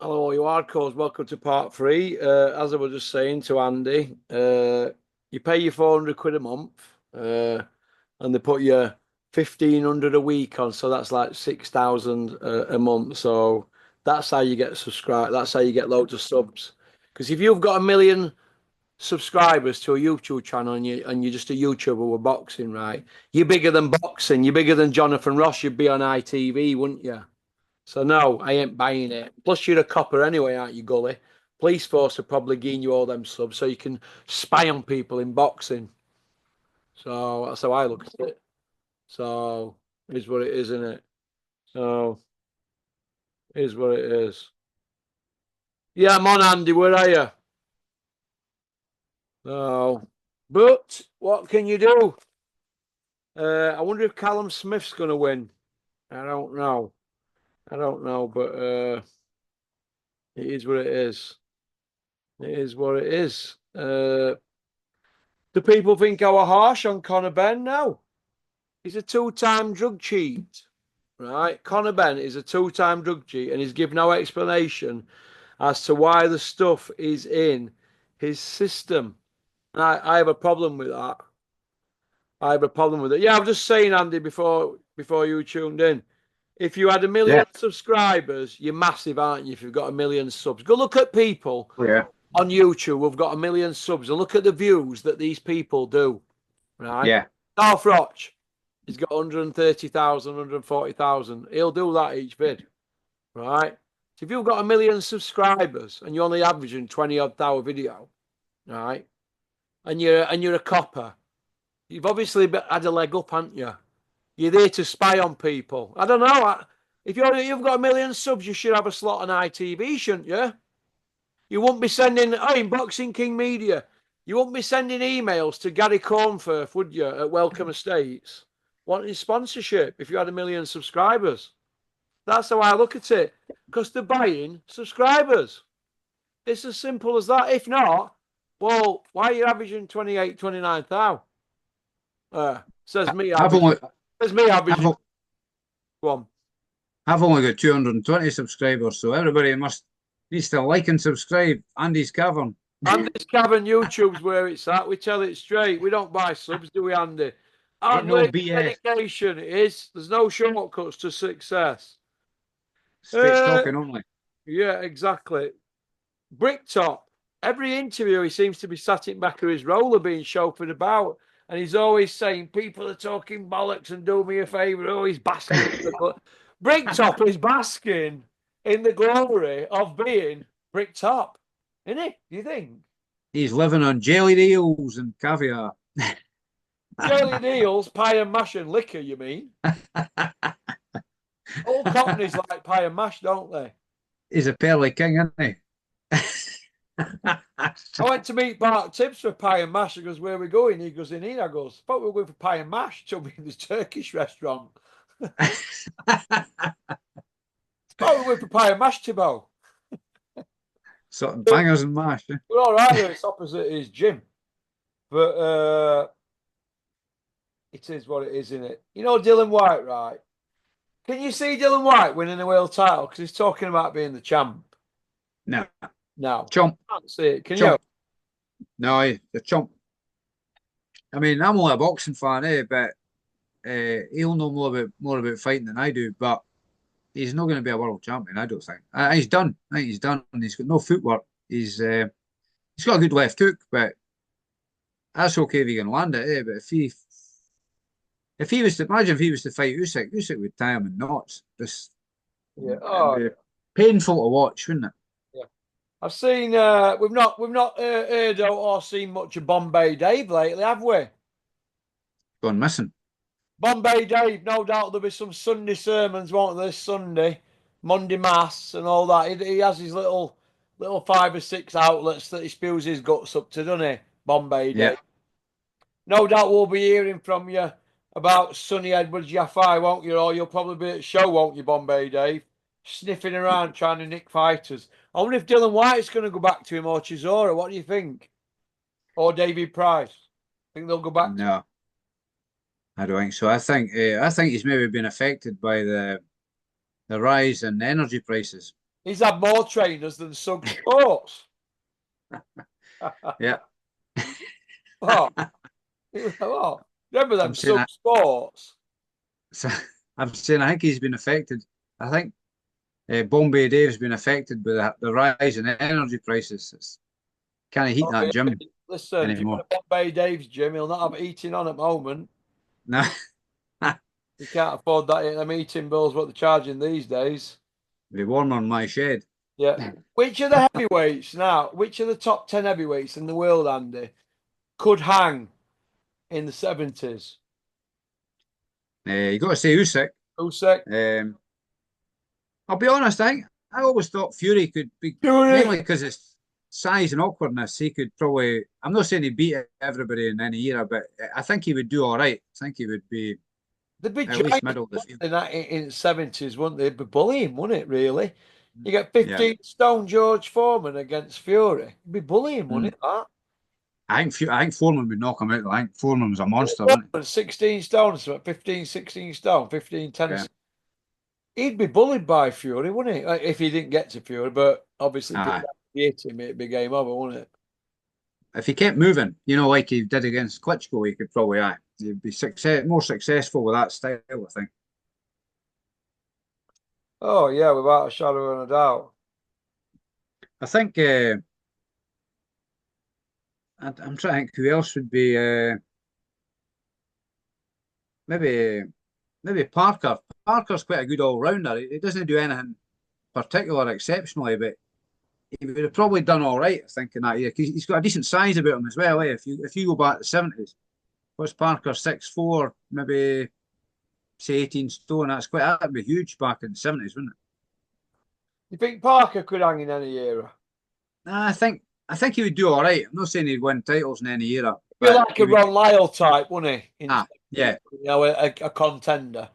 Hello, all you hardcores. Welcome to part three. As I was just saying to Andy, you pay your 400 quid a month, and they put you 1,500 a week on, so that's like 6,000 a month. So that's how you get subscribed. That's how you get loads of subs. Because if you've got 1 million subscribers to a YouTube channel and you're just a YouTuber with boxing, right? You're bigger than boxing. You're bigger than Jonathan Ross. You'd be on ITV, wouldn't you? So no, I ain't buying it. Plus, you're a copper anyway, aren't you, Gully? Police force are probably giving you all them subs so you can spy on people in boxing. So that's how I look at it. So it is what it is, isn't it? So it is what it is. Yeah, I'm on, Andy. Where are you? No, but what can you do? I wonder if Callum Smith's going to win. I don't know. I don't know, but it is what it is. It is what it is. Do people think I were harsh on Conor Benn? No. He's a two-time drug cheat, right? Conor Benn is a two-time drug cheat, and he's given no explanation as to why the stuff is in his system. And I have a problem with that. I have a problem with it. Yeah, I'm just saying, Andy, before you tuned in. If you had 1 million Yeah, subscribers, you're massive, aren't you? If you've got 1 million subs, go look at people yeah, on YouTube who've got 1 million subs and look at the views that these people do. Right? yeah. Darth Roch, he's got 130,000, 140,000. He'll do that each vid, right? So if you've got 1 million subscribers and you're only averaging 20 odd hour video, right? And you're a copper, you've obviously had a leg up, haven't you? You're there to spy on people. I don't know. If you've got 1 million subs, you should have a slot on ITV, shouldn't you? You won't be sending, in Boxing King Media, you won't be sending emails to Gary Cornforth, would you, at Welcome Estates, wanting sponsorship if you had 1 million subscribers? That's how I look at it. Because they're buying subscribers. It's as simple as that. If not, well, why are you averaging 28, 29,000? Says me I've averaging. only, Says me I've, averaging. o- Go on. I've only got 220 subscribers, so everybody must needs to like and subscribe. Andy's Cavern. Andy's Cavern YouTube's where it's at. We tell it straight. We don't buy subs, do we, Andy? Ain't Hard no work, BS. dedication it is. There's no shortcuts to success. Straight Uh, talking only. yeah, exactly. Bricktop. Every interview, he seems to be sat in back of his roller being chauffeured about. And he's always saying, people are talking bollocks and do me a favour. Oh, he's basking. Bricktop is basking in the glory of being Bricktop. Isn't it? Do you think? He's living on jellied eels and caviar. Jelly deals, pie and mash and liquor, you mean? All cockneys like pie and mash, don't they? He's a pearly king, isn't he? I went to meet Mark Tibbs for pie and mash. He goes, where are we going? He goes, in here. I goes, thought we were going for pie and mash. Told me in this Turkish restaurant. Thought we were going for pie and mash, Thibaut. Sort of bangers and mash. We're all right there. It's opposite his gym. But it is what it is, isn't it? You know Dylan White, right? Can you see Dylan White winning the world title? Because he's talking about being the champ. No, No. chump, Can't see it. Can you? chump. No, the chump. I mean, I'm only a boxing fan, but he'll know more about fighting than I do. But he's not going to be a world champion, I don't think. He's done. I think he's done. He's got no footwork. He's got a good left hook, but that's okay if he can land it. But if he was to imagine if he was to fight Usyk, Usyk would tie him in knots. Just Yeah. it'd Oh, be painful to watch, wouldn't it? yeah. I've seen. We've not heard or seen much of Bombay Dave lately, have we? Gone missing. Bombay Dave, no doubt there'll be some Sunday sermons, won't there? This Sunday, Monday Mass, and all that. He has his little 5 or 6 outlets that he spews his guts up to, doesn't he? Bombay Yeah. Dave. No doubt we'll be hearing from you about Sonny Edwards Jafai, won't you? Or you'll probably be at the show, won't you, Bombay Dave? Sniffing around trying to nick fighters. I wonder if Dylan White's going to go back to him or Chisora. What do you think? Or David Price? Think they'll go back to him? No, I don't think so. I think he's maybe been affected by the rise in energy prices. He's had more trainers than Sug Sports. Yeah. What? What? Remember them I'm saying Sug Sports? so I'm saying I think he's been affected. I think Bombay Dave's been affected by the rise in energy prices. It's, can't heat Oh, that yeah. gym Listen, if you anymore. put a Bombay Dave's gym, he'll not have eating on at the moment. No, You can't afford that in them eating bills what they're charging these days. be warm on my shed. Yeah. Which of the heavyweights now, which of the top 10 heavyweights in the world, Andy, could hang in the 70s? You got to say Usyk. Usyk, Um, I'll be honest. I always thought Fury could be Fury. mainly because his size and awkwardness. He could probably. I'm not saying he beat everybody in any era, but I think he would do all right. I think he would be They'd be at least giants middle of the field. in the 70s, wouldn't they? They'd be bullying, wouldn't it, really? You get Yeah. 15 stone George Foreman against Fury. It'd be bullying, Mm. wouldn't it, that? I think Foreman would knock him out. I think Foreman was a monster, wasn't Foreman, 16 stone, so 15, 16 stone, 15, he? 10. Yeah. He'd be bullied by Fury, wouldn't he? If he didn't get to Fury, but obviously if Aye. he hit him, it'd be game over, wouldn't it? If he kept moving, like he did against Klitschko, he could probably he'd be more successful with that style, I think. Oh, yeah, without a shadow of a doubt. I think I'm trying to think who else would be maybe Parker. Parker's quite a good all rounder. He doesn't do anything particular exceptionally, but he would have probably done all right, I think, in that year. He's got a decent size about him as well. If you go back to the 70s, what's Parker 6'4", maybe say 18 stone? That'd be huge back in the 70s, wouldn't it? You think Parker could hang in any era? Nah, I think he would do all right. I'm not saying he'd win titles in any era, Be but like a Ron Lyle type, wouldn't he? yeah, A contender.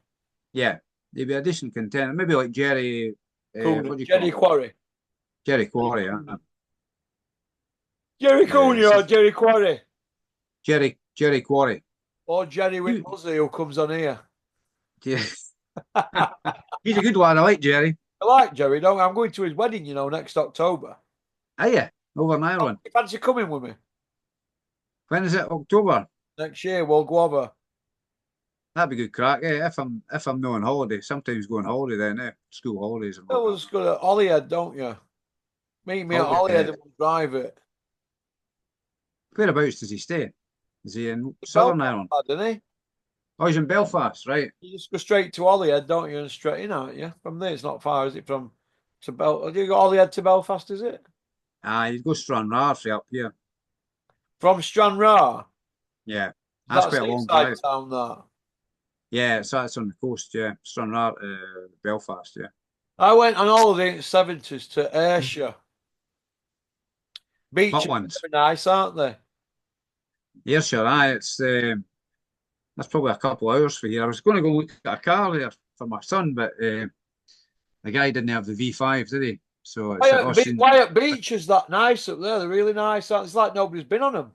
yeah, he'd be a decent contender. Maybe like Jerry, Cool. what do you Jerry call him? Quarry. Jerry Quarry, Jerry Cunha or Jerry Quarry. Jerry Quarry. Or Jerry Whitmuzzy who comes on here. Yeah. He's a good one. I like Jerry. I like Jerry, don't I? I'm going to his wedding, next October. Oh yeah, over in Ireland. You fancy coming with me? When is it? October. Next year we'll go over. That'd be good crack. Yeah, if I'm not on holiday, sometimes go on holiday then. School holidays and You whatnot. just go to Holyhead, don't you? Meet me at Holyhead. Holyhead and we'll drive it. Whereabouts does he stay? Is he in Southern Ireland? Didn't he? Oh, he's in Belfast, right? You just go straight to Holyhead, don't you? And straight in, aren't you? From there, it's not far, is it? From to do you go Holyhead to Belfast, is it? You'd go Stranraer for up here. From Stranraer? Yeah, that's quite a long drive. Town, that. Yeah, that's on the coast. Yeah, Stranraer, Belfast. Yeah. I went on holiday in the 70s to Ayrshire. Beaches are nice, aren't they? Ayrshire, it's that's probably a couple of hours for here. I was going to go look at a car there for my son, but the guy didn't have the V5, did he? So Wyatt Beach is that nice up there. They're really nice. It's like nobody's been on them.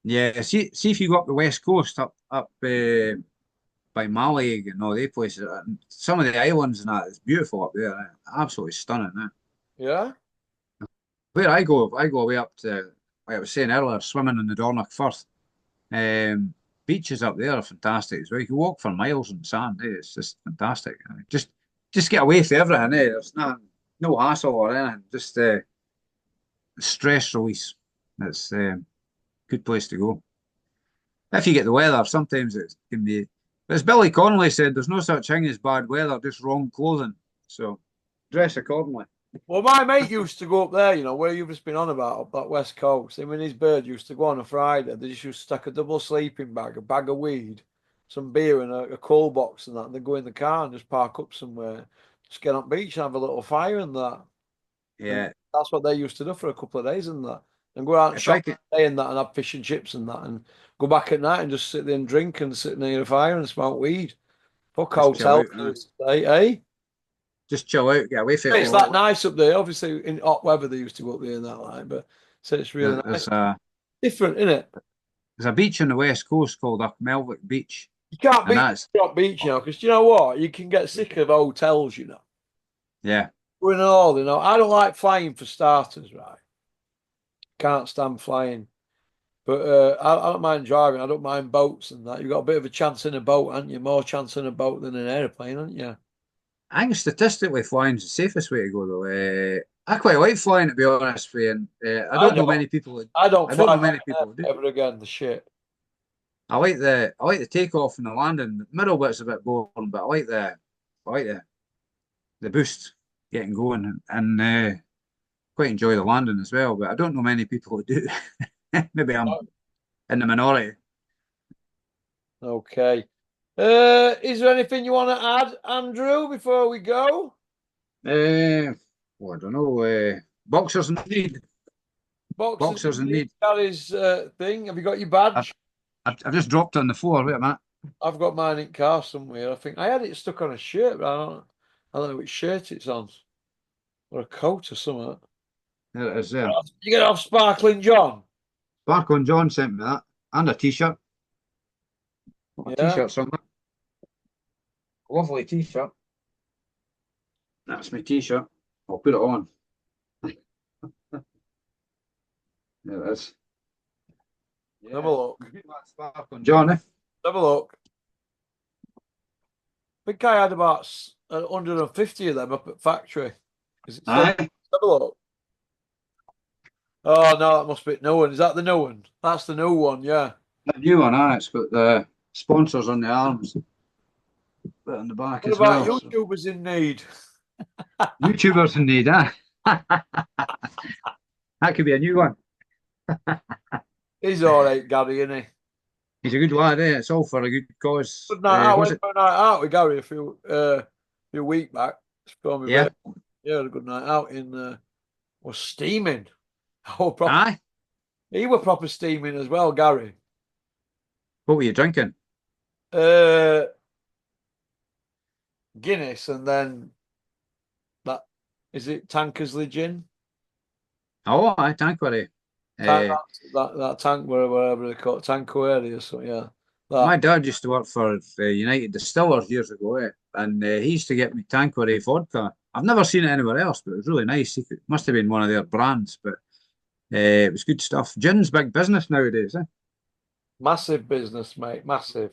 Yeah, see if you go up the west coast, up by Mallaig and all these places. Some of the islands and that, it's beautiful up there. Absolutely stunning. Yeah. Where I go way up to, like I was saying earlier, swimming in the Dornoch Firth. Beaches up there are fantastic as well. You can walk for miles in sand. It's just fantastic. Just get away from everything. There's no hassle or anything. Just stress release. It's a good place to go. If you get the weather, sometimes it can be. But as Billy Connolly said, there's no such thing as bad weather, just wrong clothing. So dress accordingly. Well, my mate used to go up there, where you've just been on about, up that west coast. Him and his bird used to go on a Friday. They just used to stack a double sleeping bag, a bag of weed, some beer, and a coal box and that. And they go in the car and just park up somewhere, just get on the beach and have a little fire and that. Yeah. And that's what they used to do for a couple of days and that. And go out and shop and that and have fish and chips and that. And go back at night and just sit there and drink and sit near the fire and smoke weed. Fuck hotel, eh? Just chill out, get away from it. It's that nice up there. Obviously, in hot weather, they used to go up there in that line, but so it's really nice. Different, isn't it? There's a beach on the west coast called Melvick Beach. You can't beach, because you know what? You can get sick of hotels, Yeah. We're all, I don't like flying for starters, right? Can't stand flying. But I don't mind driving. I don't mind boats and that. You've got a bit of a chance in a boat, haven't you? More chance in a boat than an airplane, haven't you? I think statistically flying's the safest way to go though. I quite like flying to be honest with you. And, I I don't know don't. many people. I don't I don't fly know many people who do. ever again. The shit. I like the takeoff and the landing. The middle bit's a bit boring, but I like the boost getting going and quite enjoy the landing as well. But I don't know many people who do. Maybe I'm in the minority. Okay. Is there anything you want to add, Andrew, before we go? Well, I don't know. Boxers in need. Boxers Boxers in need need. Gary's thing. Have you got your I've, badge? I've just dropped it on the floor. Wait a minute. I've got mine in car somewhere. I think I had it stuck on a shirt, but I don't know which shirt it's on. Or a coat or something. There it is there. You get off Sparkling John? Sparkling John sent me that. And a t-shirt. A Yeah. t-shirt somewhere. Lovely t-shirt. That's my t-shirt. I'll put it on. There it is. Yeah. Have a look. Sparkling John, eh? Have a look. I think I had about 150 of them up at factory. Aye. Have a look. Oh no, that must be no one. Is that the no one? That's the new one, yeah. The new one, aye. It's got the sponsors on the arms. Bit on the back What as about well. YouTubers in need? YouTubers in need, eh? That could be a new one. He's all right, Gary, isn't he? He's a good lad, eh? It's all for a good cause. Good night out. Was Went it? for a night out with Gary a few week back. For me, Yeah. yeah, had a good night out in was steaming. Oh, proper. Aye. He were proper steaming as well, Gary. What were you drinking? Uh, Guinness, and then that is it. Tankersley gin. Oh, aye, Tanqueray. That tank, wherever they call it, Tanqueray or something. Yeah, My that. dad used to work for United Distillers years ago, and he used to get me Tanqueray vodka. I've never seen it anywhere else, but it was really nice. Must have been one of their brands, but it was good stuff. Gin's big business nowadays, eh? Massive business, mate. Massive.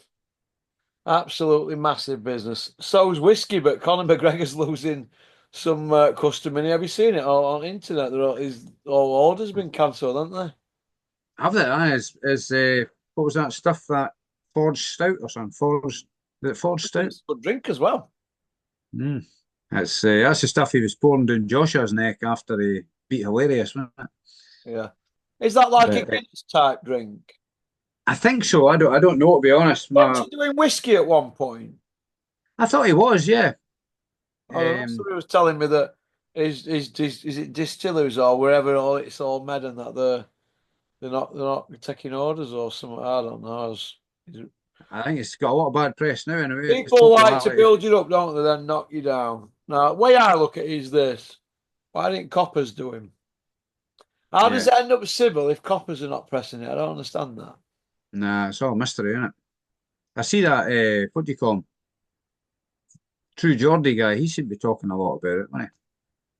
Absolutely massive business. So's whiskey, but Conor McGregor's losing some customers. Have you seen it on internet? His all orders been cancelled, haven't they? Have they? Aye, what was that stuff, that Forged Stout or something? Forged Stout? It's a good drink as well. Mm. That's the stuff he was pouring down Joshua's neck after he beat Hilarious, wasn't it? Yeah. Is that like a But, Guinness type drink? I think so. I don't know, to be honest. Wasn't he doing whiskey at one point? I thought he was, yeah. I don't know. Somebody was telling me that is it distillers or wherever it's all made and that they're not taking orders or something. I don't know. I think it's got a lot of bad press now. Anyway, People like to build you up, don't they? Then knock you down. Now, the way I look at it is this: why didn't Coppers do him? How does it end up civil if Coppers are not pressing it? I don't understand that. Nah, it's all a mystery, isn't it? I see that. What do you call him? True Geordie guy. He seemed to be talking a lot about it, wasn't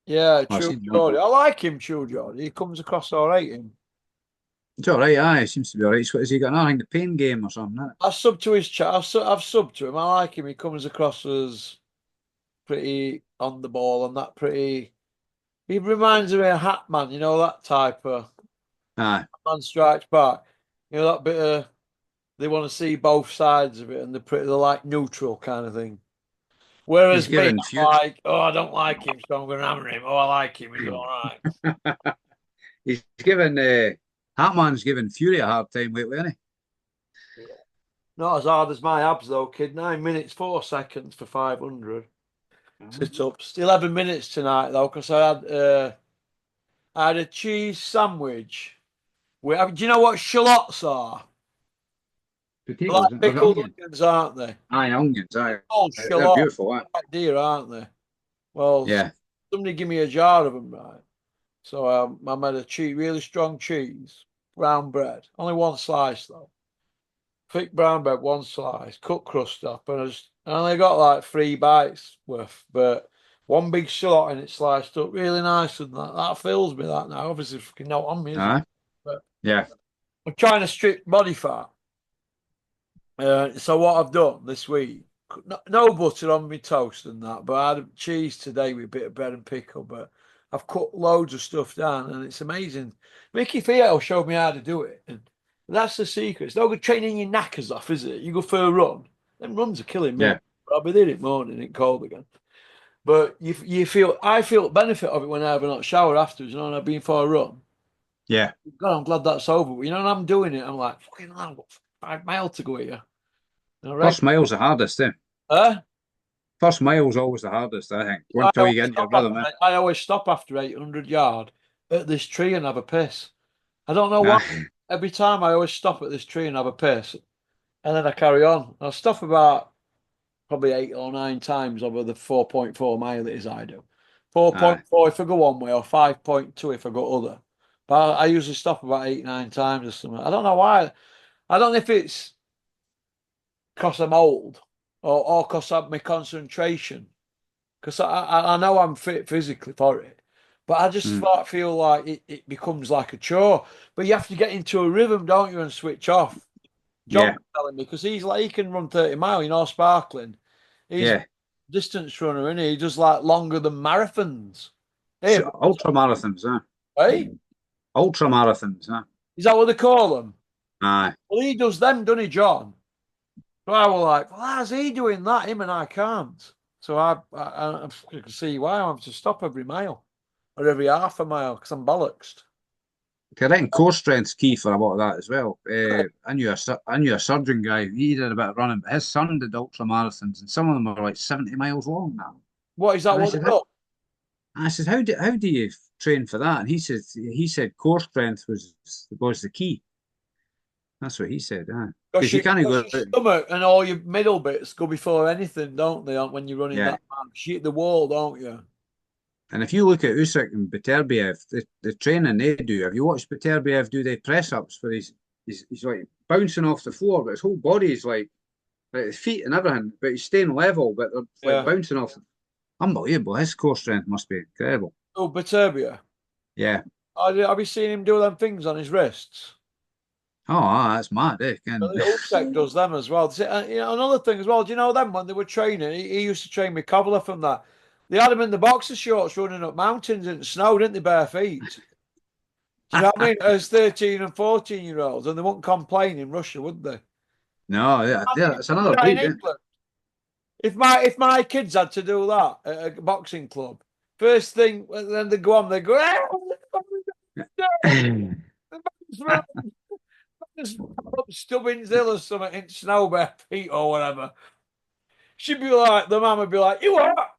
Yeah, he? True Geordie. I like him, True Geordie. He comes across all right. Him. It's all right. Aye, seems to be all right. Has he got nothing? The pain game or something? Isn't it? I sub to his chat. I've subbed to him. I like him. He comes across as pretty on the ball and that pretty. He reminds me of Hatman, that type of Aye. man strikes back. That bit of they want to see both sides of it and they're like neutral kind of thing. Whereas me, I'm like, oh, I don't like him, so I'm going to hammer him. Oh, I like him. He's all right. He's given Hatman's given Fury a hard time lately, isn't he? Yeah. Not as hard as my abs though, kid. 9 minutes 4 seconds for 500 sit-ups. 11 minutes tonight though, because I had a cheese sandwich. Do you know what shallots are? Potatoes, Like pickled onions, aren't they? Aye, onions. Aye, Oh, they're beautiful. Aye. Like deer, aren't they? Well, yeah. Somebody give me a jar of them, right? So I made a really strong cheese, brown bread, only one slice though. Thick brown bread, one slice, cut crust up, and I only got like 3 bites worth. But one big shallot and it's sliced up really nice, and that fills me. That now, obviously, fucking not on me, is it? But Yeah. I'm trying to strip body fat. So what I've done this week, no butter on my toast and that, but I had cheese today with a bit of bread and pickle. But I've cut loads of stuff down, and it's amazing. Mickey Theo showed me how to do it, and that's the secret. It's no good training your knackers off, is it? You go for a run, them runs are killing me. Yeah. I'll be there in the morning, it's cold again. But I feel benefit of it when I have a hot shower afterwards, and I've been for a run. Yeah. God, I'm glad that's over. But, when I'm doing it, I'm like, fucking hell, I've got 5 miles to go here. First mile's the hardest, eh? Huh? First mile's always the hardest, I think. I Until you always get into your stop rhythm, after, I always stop after 800 yard at this tree and have a piss. I don't know why. eh? Every time I always stop at this tree and have a piss, and then I carry on. I'll stop about probably 8 or 9 times over the 4.4 mile it is I do. Aye. 4.4 if I go one way, or 5.2 if I go other. But I usually stop about 8, 9 times or something. I don't know why. I don't know if it's because I'm old or because of my concentration. Because I know I'm fit physically for it, but I just Mm. feel like it becomes like a chore. But you have to get into a rhythm, don't you, and switch off. John Yeah. was telling me because he can run 30 mile, sparkling. He's a Yeah. distance runner, and he does like longer than marathons. Hey, Ultra marathons, huh? hey, Ultra marathons, huh? is that what they call them? Aye. Well, he does them, doesn't he, John? So I was like, well, how's he doing that? Him and I can't. So I can see why I have to stop every mile or every half a mile because I'm bollocksed. I reckon core strength's key for a lot of that as well. I knew a surgeon guy. He did a bit of running, but his son did ultra marathons, and some of them are like 70 miles long now. What is that? And What they do? I said, how do you train for that? And he said core strength was the key. That's what he said. Because you can't Because go. your stomach and all your middle bits go before anything, don't they? When you're running Yeah. that much, you hit the wall, don't you? And if you look at Usyk and Beterbiev, the training they do, have you watched Beterbiev do the press ups for he's like bouncing off the floor, but his whole body is like his feet and everything, but he's staying level, but they're like Yeah. bouncing off. Unbelievable. His core strength must be incredible. Oh, Baturbia. Yeah. Have you seen him do them things on his wrists? Oh, that's mad, eh? The little Usyk does them as well. Another thing as well. Do you know them when they were training? He used to train with Cobbler from that. They had him in the boxer shorts running up mountains in the snow, didn't they, bare feet? Do you know what I mean? As 13 and 14-year-olds, and they wouldn't complain in Russia, would they? No, yeah, it's another In breed, eh? England, if my kids had to do that at a boxing club, first thing, then they go on, they go, Stubbins Hill or something in snow bare feet or whatever. She'd be like, the mum would be like, you what?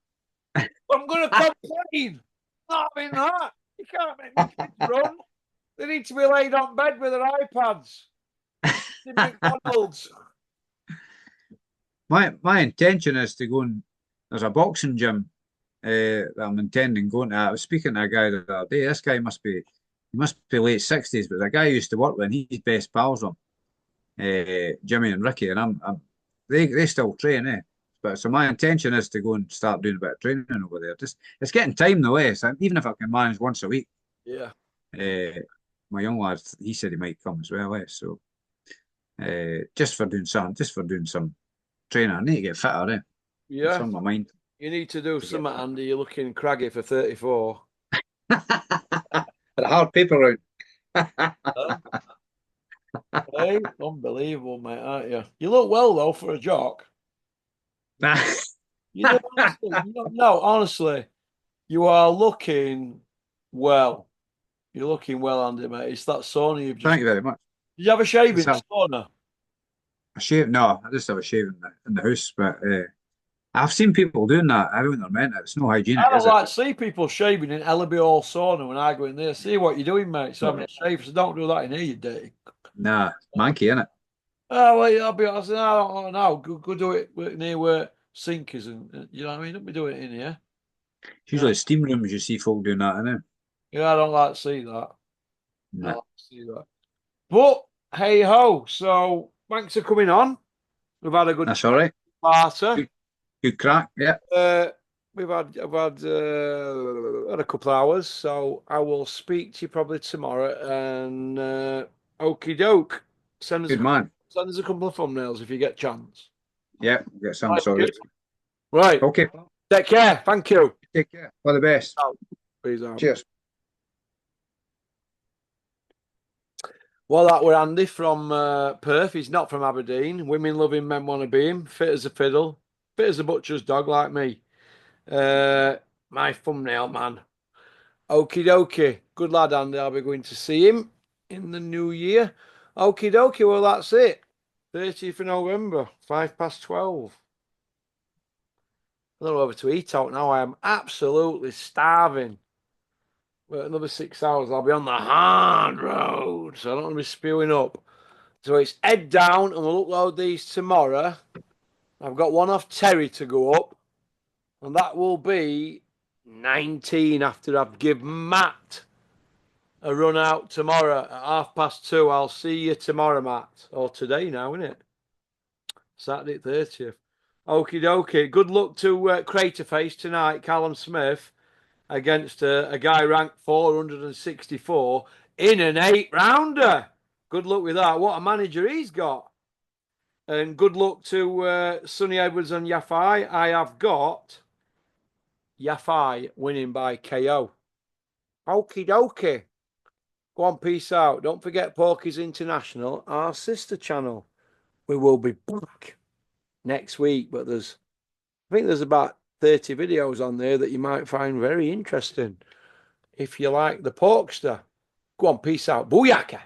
I'm going to complain. Not having that. You can't make me kids run. They need to be laid on bed with their iPads. In McDonald's. My intention is to go and there's a boxing gym that I'm intending going to. I was speaking to a guy the other day. This guy must be late 60s, but the guy I used to work with, and he's best pals with him, Jimmy and Ricky, and they still train, eh? But so my intention is to go and start doing a bit of training over there. Just it's getting time though, eh? So even if I can manage once a week, Yeah. my young lad, he said he might come as well, eh? So just for doing some training, I need to get fitter, eh? It's Yeah. on my mind. You need to do something, Andy. You're looking craggy for 34. A hard paper round. Hey, unbelievable, mate, aren't you? You look well though for a jock. Honestly, you are looking well. You're looking well, Andy, mate. It's that sauna you've just. Thank you very much. Did you have a shave in So, sauna? a shave? No, I just have a shave in the house. But I've seen people doing that. I don't know, man. It's no hygienic, I don't is it? like to see people shaving in Ellaby Hall sauna when I go in there. See what you're doing, mate. So having a shave, so don't do that in here, you dirty. Nah, manky, innit? Oh, well, I'll be honest. I don't know. Go do it near where sink is, and you know what I mean. Don't be doing it in here. It's usually steam rooms you see folk doing that, innit? Yeah, I don't like to see that. I Nah. don't like to see that. But hey ho, so thanks for coming on. We've had a good That's all right. party. Good crack, yeah. I've had a couple of hours, so I will speak to you probably tomorrow. And okie doke, Good man. send us a couple of thumbnails if you get a chance. Yeah, get some Right, sorted. right. Okay. Take care. Thank you. Take care. All the best. Peace out. Cheers. Well, that were Andy from Perth. He's not from Aberdeen. Women love him, men want to be him. Fit as a fiddle. Fit as a butcher's dog like me. My thumbnail man. Okie dokie. Good lad, Andy. I'll be going to see him in the new year. Okie dokie. Well, that's it. 30th of November, 12:05. I don't know whether to eat out now. I am absolutely starving. Well, another 6 hours, I'll be on the hard road. So I don't want to be spewing up. So it's head down and we'll upload these tomorrow. I've got one off Terry to go up. And that will be 19 after I've given Matt a run out tomorrow at 2:30. I'll see you tomorrow, Matt. Or today now, isn't it? Saturday 30th. Okie dokie. Good luck to Craterface tonight, Callum Smith, against a guy ranked 464 in an 8-rounder. Good luck with that. What a manager he's got. And good luck to Sonny Edwards and Yafai. I have got Yafai winning by KO. Okie dokie. Go on, peace out. Don't forget Porky's International, our sister channel. We will be back next week, but I think there's about 30 videos on there that you might find very interesting if you like the Porkster. Go on, peace out. Booyaka.